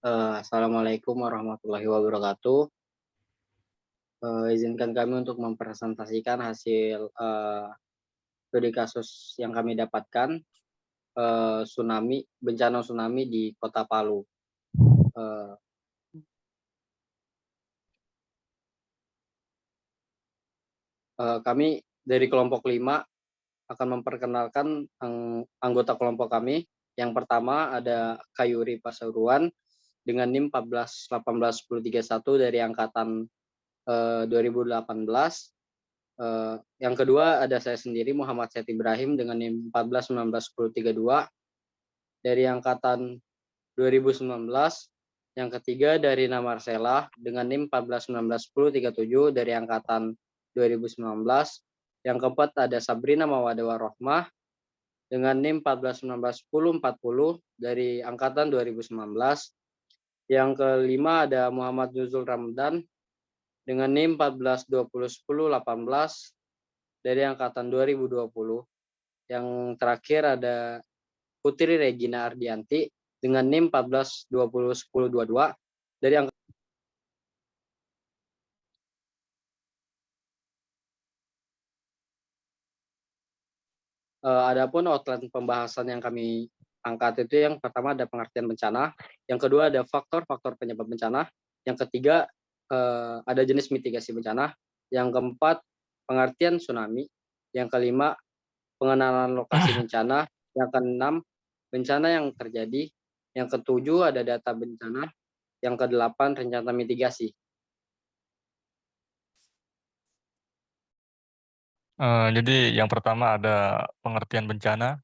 Assalamualaikum warahmatullahi wabarakatuh. Izinkan kami untuk mempresentasikan hasil, studi kasus yang kami dapatkan, bencana tsunami di Kota Palu. Eee Kami dari kelompok 5 akan memperkenalkan anggota kelompok kami. Yang pertama ada Kayuri Pasuruan dengan NIM 14181031 dari angkatan, 2018. Yang kedua ada saya sendiri Muhammad Said Ibrahim dengan NIM 14191032 dari angkatan 2019. Yang ketiga dari Marcella dengan NIM 14191037 dari angkatan 2019. Yang keempat ada Sabrina Mawada Warohmah dengan NIM 14191040 dari angkatan 2019. Yang kelima ada Muhammad Nuzul Ramdan dengan NIM 14201018 dari angkatan 2020. Yang terakhir ada Putri Regina Ardianti dengan NIM 14201022 dari angkatan. Adapun outline pembahasan yang kami angkat itu yang pertama ada pengertian bencana, yang kedua ada faktor-faktor penyebab bencana, yang ketiga ada jenis mitigasi bencana, yang keempat pengertian tsunami, yang kelima pengenalan lokasi bencana, yang keenam bencana yang terjadi, yang ketujuh ada data bencana, yang kedelapan rencana mitigasi. Jadi yang pertama ada pengertian bencana.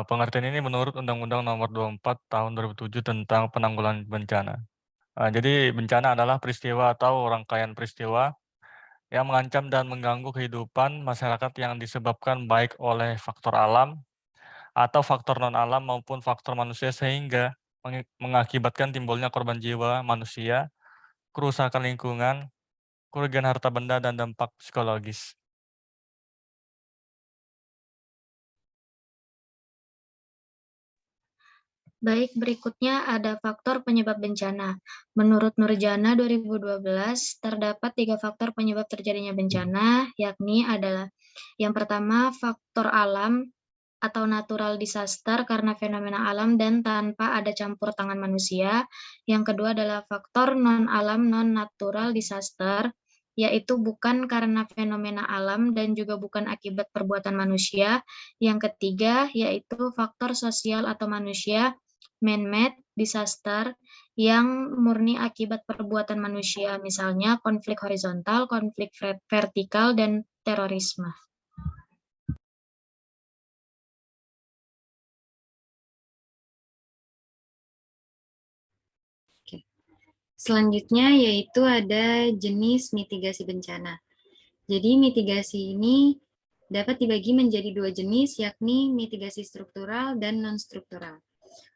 Pengertian ini menurut Undang-Undang Nomor 24 Tahun 2007 tentang Penanggulangan Bencana. Jadi bencana adalah peristiwa atau rangkaian peristiwa yang mengancam dan mengganggu kehidupan masyarakat yang disebabkan baik oleh faktor alam atau faktor non-alam maupun faktor manusia sehingga mengakibatkan timbulnya korban jiwa manusia, kerusakan lingkungan, kerugian harta benda, dan dampak psikologis. Baik, berikutnya ada faktor penyebab bencana. Menurut Nurjana 2012, terdapat 3 faktor penyebab terjadinya bencana, yakni adalah yang pertama faktor alam atau natural disaster karena fenomena alam dan tanpa ada campur tangan manusia. Yang kedua adalah faktor non-alam non-natural disaster, yaitu bukan karena fenomena alam dan juga bukan akibat perbuatan manusia. Yang ketiga yaitu faktor sosial atau manusia, man-made disaster, yang murni akibat perbuatan manusia, misalnya konflik horizontal, konflik vertikal, dan terorisme. Selanjutnya yaitu ada jenis mitigasi bencana. Jadi mitigasi ini dapat dibagi menjadi 2 jenis, yakni mitigasi struktural dan non-struktural.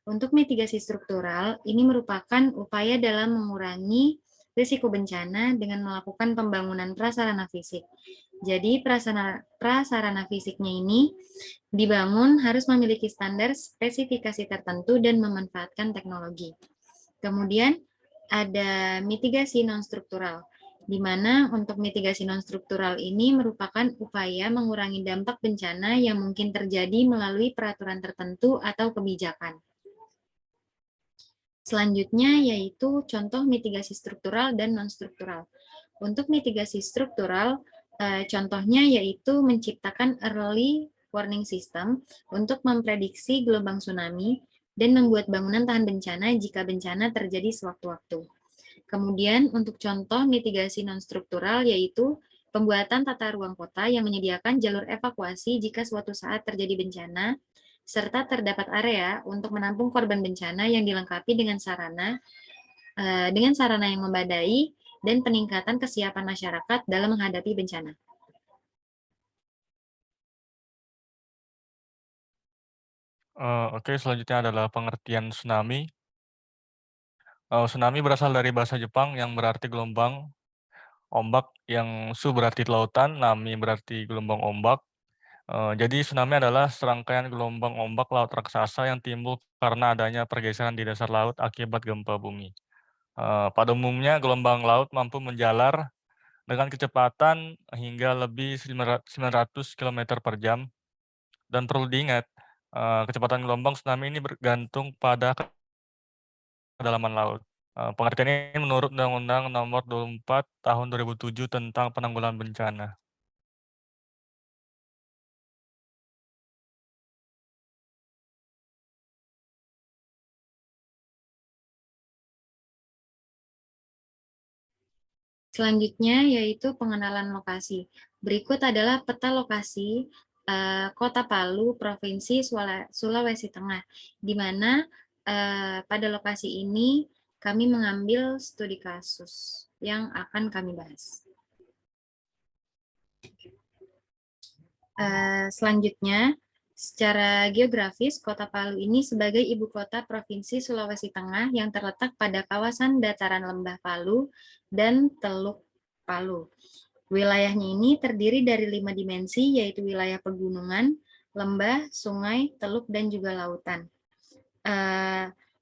Untuk mitigasi struktural, ini merupakan upaya dalam mengurangi risiko bencana dengan melakukan pembangunan prasarana fisik. Jadi prasarana fisiknya ini dibangun harus memiliki standar spesifikasi tertentu dan memanfaatkan teknologi. Kemudian ada mitigasi non-struktural, di mana untuk mitigasi non-struktural ini merupakan upaya mengurangi dampak bencana yang mungkin terjadi melalui peraturan tertentu atau kebijakan. Selanjutnya yaitu contoh mitigasi struktural dan non-struktural. Untuk mitigasi struktural, contohnya yaitu menciptakan early warning system untuk memprediksi gelombang tsunami dan membuat bangunan tahan bencana jika bencana terjadi sewaktu-waktu. Kemudian untuk contoh mitigasi non-struktural yaitu pembuatan tata ruang kota yang menyediakan jalur evakuasi jika suatu saat terjadi bencana, serta terdapat area untuk menampung korban bencana yang dilengkapi dengan sarana yang memadai dan peningkatan kesiapan masyarakat dalam menghadapi bencana. Oke, selanjutnya adalah pengertian tsunami. Tsunami berasal dari bahasa Jepang yang berarti gelombang, ombak yang su berarti lautan, nami berarti gelombang ombak, Jadi tsunami adalah serangkaian gelombang ombak laut raksasa yang timbul karena adanya pergeseran di dasar laut akibat gempa bumi. Pada umumnya gelombang laut mampu menjalar dengan kecepatan hingga lebih 900 km per jam. Dan perlu diingat, kecepatan gelombang tsunami ini bergantung pada kedalaman laut. Pengertian ini menurut Undang-Undang Nomor 24 Tahun 2007 tentang Penanggulangan Bencana. Selanjutnya yaitu pengenalan lokasi. Berikut adalah peta lokasi Kota Palu, Provinsi Sulawesi Tengah, di mana pada lokasi ini kami mengambil studi kasus yang akan kami bahas. Selanjutnya, secara geografis, Kota Palu ini sebagai ibu kota Provinsi Sulawesi Tengah yang terletak pada kawasan dataran lembah Palu dan Teluk Palu. Wilayahnya ini terdiri dari 5 dimensi, yaitu wilayah pegunungan, lembah, sungai, teluk, dan juga lautan.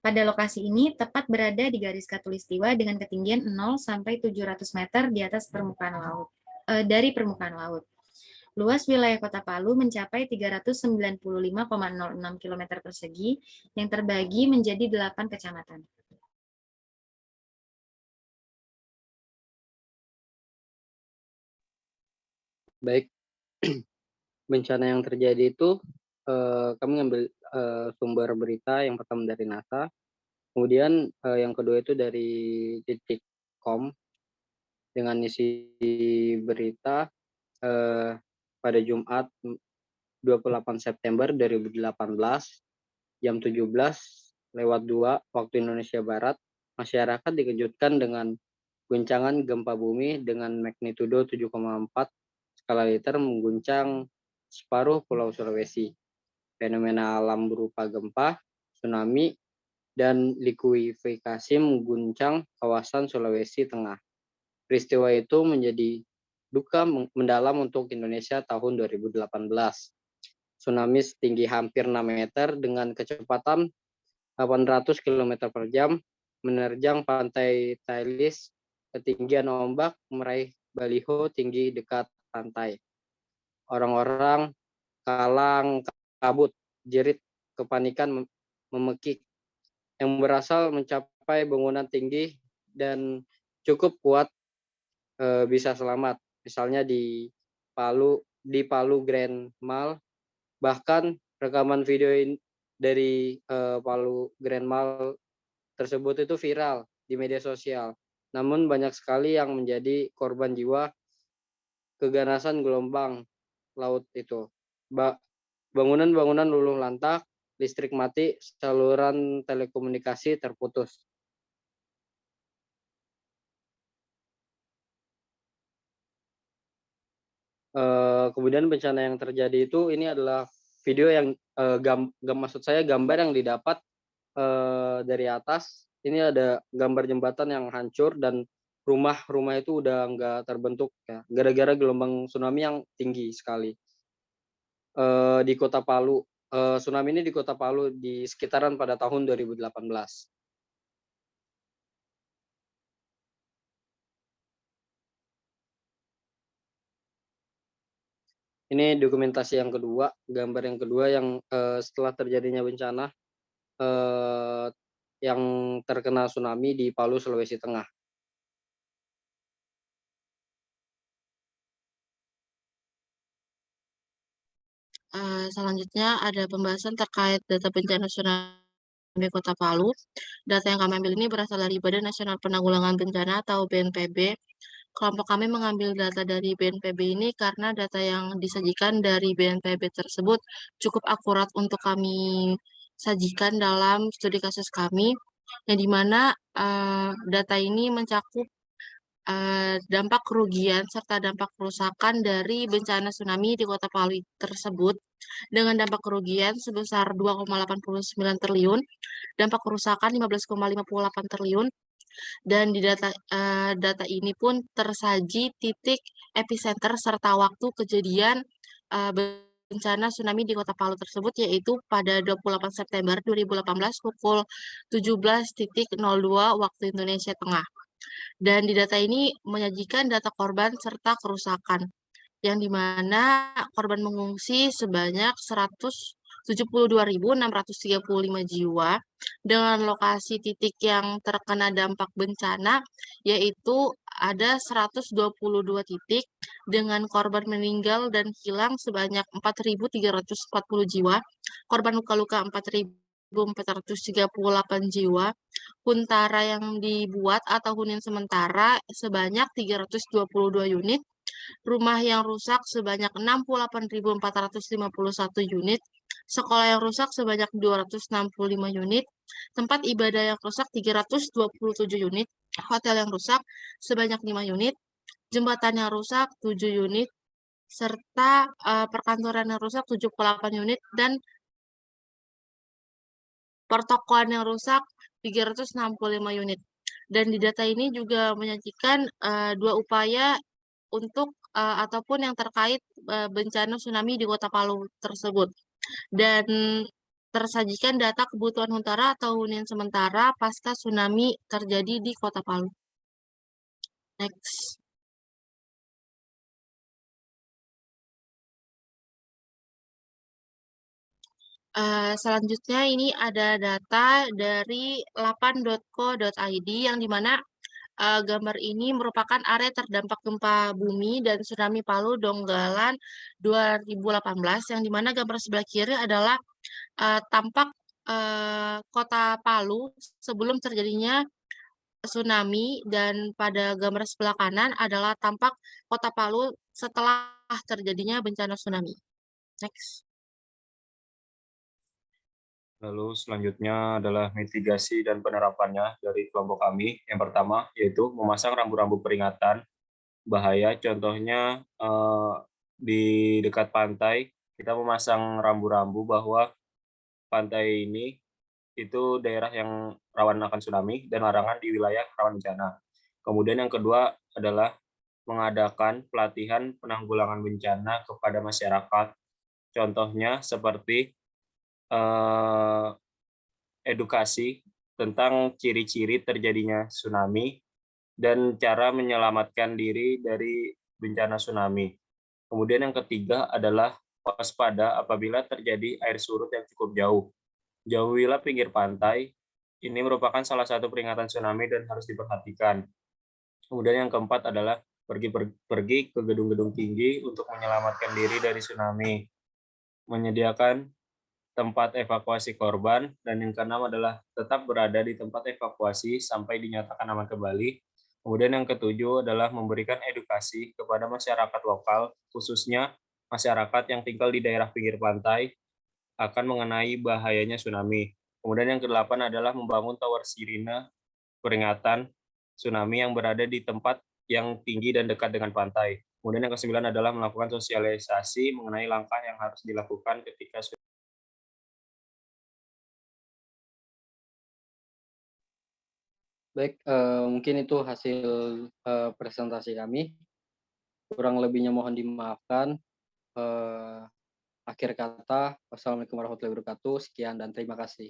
Pada lokasi ini tepat berada di garis khatulistiwa dengan ketinggian 0 sampai 700 meter di atas permukaan laut. Dari permukaan laut. Luas wilayah Kota Palu mencapai 395,06 km persegi yang terbagi menjadi 8 kecamatan. Baik, bencana yang terjadi itu kami ngambil sumber berita yang pertama dari NASA, kemudian yang kedua itu dari Detik.com dengan isi berita pada Jumat 28 September 2018 jam 17:02 waktu Indonesia Barat, masyarakat dikejutkan dengan guncangan gempa bumi dengan magnitudo 7,4 skala Richter mengguncang separuh Pulau Sulawesi. Fenomena alam berupa gempa, tsunami, dan likuifikasi mengguncang kawasan Sulawesi Tengah. Peristiwa itu menjadi duka mendalam untuk Indonesia tahun 2018. Tsunami setinggi hampir 6 meter dengan kecepatan 800 km per jam menerjang pantai Tailis. Ketinggian ombak meraih baliho tinggi dekat pantai. Orang-orang kalang kabut, jerit kepanikan memekik yang berasal mencapai bangunan tinggi dan cukup kuat bisa selamat. Misalnya di Palu Grand Mall, bahkan rekaman video dari Palu Grand Mall tersebut itu viral di media sosial. Namun banyak sekali yang menjadi korban jiwa keganasan gelombang laut itu. Bangunan-bangunan luluh lantak, listrik mati, saluran telekomunikasi terputus. Kemudian bencana yang terjadi itu ini adalah video yang maksud saya gambar yang didapat dari atas. Ini ada gambar jembatan yang hancur dan rumah-rumah itu udah nggak terbentuk ya, gara-gara gelombang tsunami yang tinggi sekali di Kota Palu. Tsunami ini di Kota Palu di sekitaran pada tahun 2018. Ini dokumentasi yang kedua, gambar yang kedua yang setelah terjadinya bencana yang terkena tsunami di Palu, Sulawesi Tengah. Selanjutnya ada pembahasan terkait data bencana tsunami Kota Palu. Data yang kami ambil ini berasal dari Badan Nasional Penanggulangan Bencana atau BNPB. Kelompok kami mengambil data dari BNPB ini karena data yang disajikan dari BNPB tersebut cukup akurat untuk kami sajikan dalam studi kasus kami, yang dimana data ini mencakup dampak kerugian serta dampak kerusakan dari bencana tsunami di Kota Palu tersebut dengan dampak kerugian sebesar 2,89 triliun, dampak kerusakan 15,58 triliun, dan di data ini pun tersaji titik epicenter serta waktu kejadian bencana tsunami di Kota Palu tersebut, yaitu pada 28 September 2018 pukul 17.02 waktu Indonesia Tengah. Dan di data ini menyajikan data korban serta kerusakan, yang dimana korban mengungsi sebanyak 172.635 jiwa dengan lokasi titik yang terkena dampak bencana yaitu ada 122 titik dengan korban meninggal dan hilang sebanyak 4.340 jiwa, korban luka-luka 4.438 jiwa, huntara yang dibuat atau hunian sementara sebanyak 322 unit, rumah yang rusak sebanyak 68.451 unit, sekolah yang rusak sebanyak 265 unit, tempat ibadah yang rusak 327 unit, hotel yang rusak sebanyak 5 unit, jembatan yang rusak 7 unit, serta perkantoran yang rusak 78 unit, dan pertokoan yang rusak 365 unit. Dan di data ini juga menyajikan dua upaya untuk ataupun yang terkait bencana tsunami di Kota Palu tersebut. Dan tersajikan data kebutuhan huntara atau hunian sementara pasca tsunami terjadi di Kota Palu. Next. Selanjutnya ini ada data dari lapan.co.id yang dimana gambar ini merupakan area terdampak gempa bumi dan tsunami Palu Donggala 2018 yang dimana gambar sebelah kiri adalah tampak Kota Palu sebelum terjadinya tsunami dan pada gambar sebelah kanan adalah tampak Kota Palu setelah terjadinya bencana tsunami. Next. Lalu selanjutnya adalah mitigasi dan penerapannya dari kelompok kami. Yang pertama yaitu memasang rambu-rambu peringatan bahaya. Contohnya di dekat pantai kita memasang rambu-rambu bahwa pantai ini itu daerah yang rawan akan tsunami dan larangan di wilayah rawan bencana. Kemudian yang kedua adalah mengadakan pelatihan penanggulangan bencana kepada masyarakat. Contohnya seperti edukasi tentang ciri-ciri terjadinya tsunami dan cara menyelamatkan diri dari bencana tsunami. Kemudian yang ketiga adalah waspada apabila terjadi air surut yang cukup jauh. Jauhilah pinggir pantai. Ini merupakan salah satu peringatan tsunami dan harus diperhatikan. Kemudian yang keempat adalah pergi ke gedung-gedung tinggi untuk menyelamatkan diri dari tsunami. Menyediakan tempat evakuasi korban, dan yang keenam adalah tetap berada di tempat evakuasi sampai dinyatakan aman kembali. Kemudian yang ketujuh adalah memberikan edukasi kepada masyarakat lokal, khususnya masyarakat yang tinggal di daerah pinggir pantai, akan mengenai bahayanya tsunami. Kemudian yang kedelapan adalah membangun tower sirine peringatan tsunami yang berada di tempat yang tinggi dan dekat dengan pantai. Kemudian yang kesembilan adalah melakukan sosialisasi mengenai langkah yang harus dilakukan ketika Baik, mungkin itu hasil presentasi kami. Kurang lebihnya mohon dimaafkan. Akhir kata, wassalamualaikum warahmatullahi wabarakatuh. Sekian dan terima kasih.